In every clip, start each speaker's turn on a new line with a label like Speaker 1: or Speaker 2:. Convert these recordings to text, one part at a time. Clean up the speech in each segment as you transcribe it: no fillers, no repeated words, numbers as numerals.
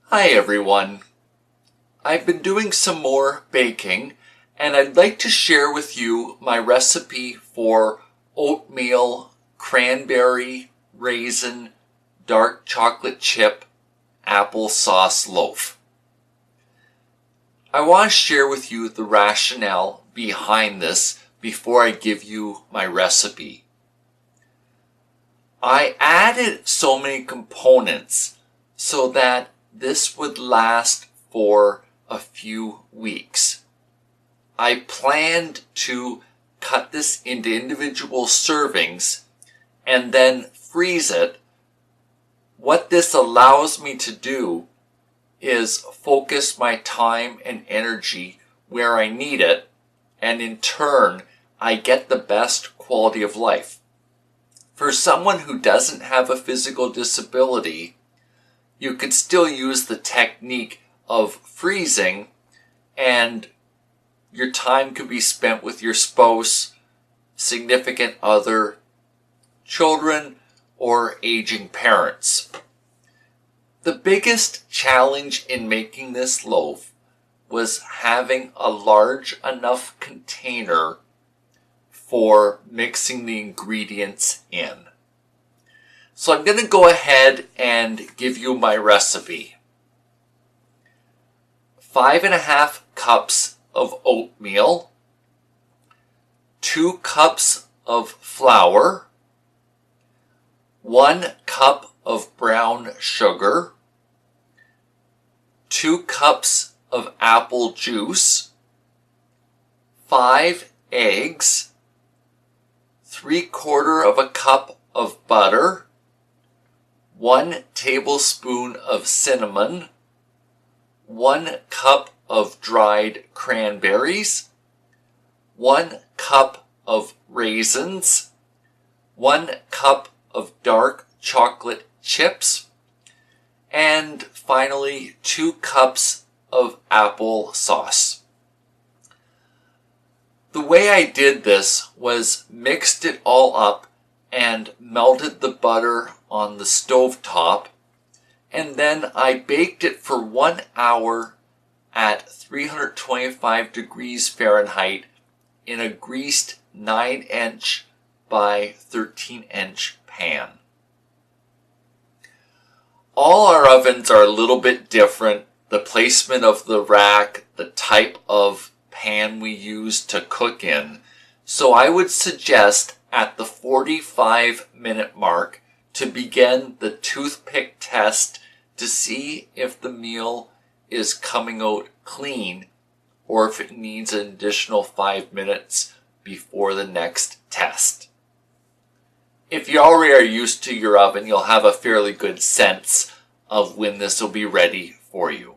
Speaker 1: Hi everyone. I've been doing some more baking and I'd like to share with you my recipe for oatmeal, cranberry, raisin, dark chocolate chip, applesauce loaf. I want to share with you the rationale behind this before I give you my recipe. I added so many components so that this would last for a few weeks. I planned to cut this into individual servings and then freeze it. What this allows me to do is focus my time and energy where I need it, and in turn, I get the best quality of life. For someone who doesn't have a physical disability, you could still use the technique of freezing, and your time could be spent with your spouse, significant other, children, or aging parents. The biggest challenge in making this loaf was having a large enough container for mixing the ingredients in. So I'm going to go ahead and give you my recipe. 5.5 cups of oatmeal, 2 cups of flour, 1 cup of brown sugar, 2 cups of apple juice, 5 eggs, 3/4 cup of butter, 1 tablespoon of cinnamon, 1 cup of dried cranberries, 1 cup of raisins, 1 cup of dark chocolate chips, and finally 2 cups of applesauce. The way I did this was mixed it all up and melted the butter on the stove top, and then I baked it for 1 hour at 325 degrees Fahrenheit in a greased 9-inch by 13-inch pan. All our ovens are a little bit different. The placement of the rack, the type of pan we use to cook in. So I would suggest at the 45-minute mark to begin the toothpick test to see if the meal is coming out clean or if it needs an additional 5 minutes before the next test. If you already are used to your oven, you'll have a fairly good sense of when this will be ready for you.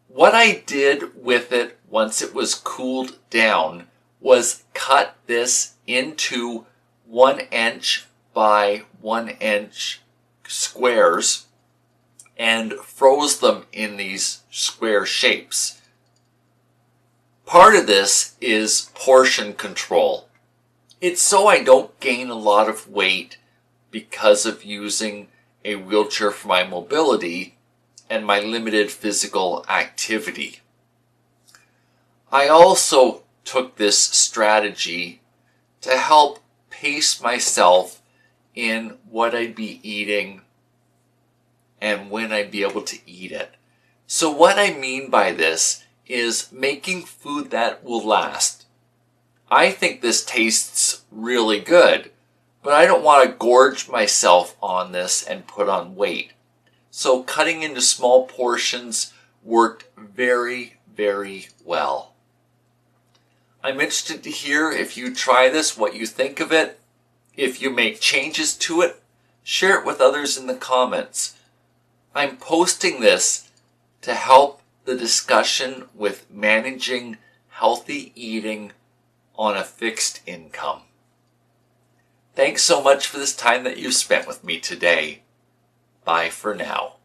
Speaker 1: What I did with it once it was cooled down was cut this into 1-inch by 1-inch squares and froze them in these square shapes. Part of this is portion control. It's so I don't gain a lot of weight because of using a wheelchair for my mobility and my limited physical activity. I also took this strategy to help pace myself in what I'd be eating and when I'd be able to eat it. So what I mean by this is making food that will last. I think this tastes really good, but I don't want to gorge myself on this and put on weight. So cutting into small portions worked very, very well. I'm interested to hear if you try this, what you think of it. If you make changes to it, share it with others in the comments. I'm posting this to help the discussion with managing healthy eating on a fixed income. Thanks so much for this time that you've spent with me today. Bye for now.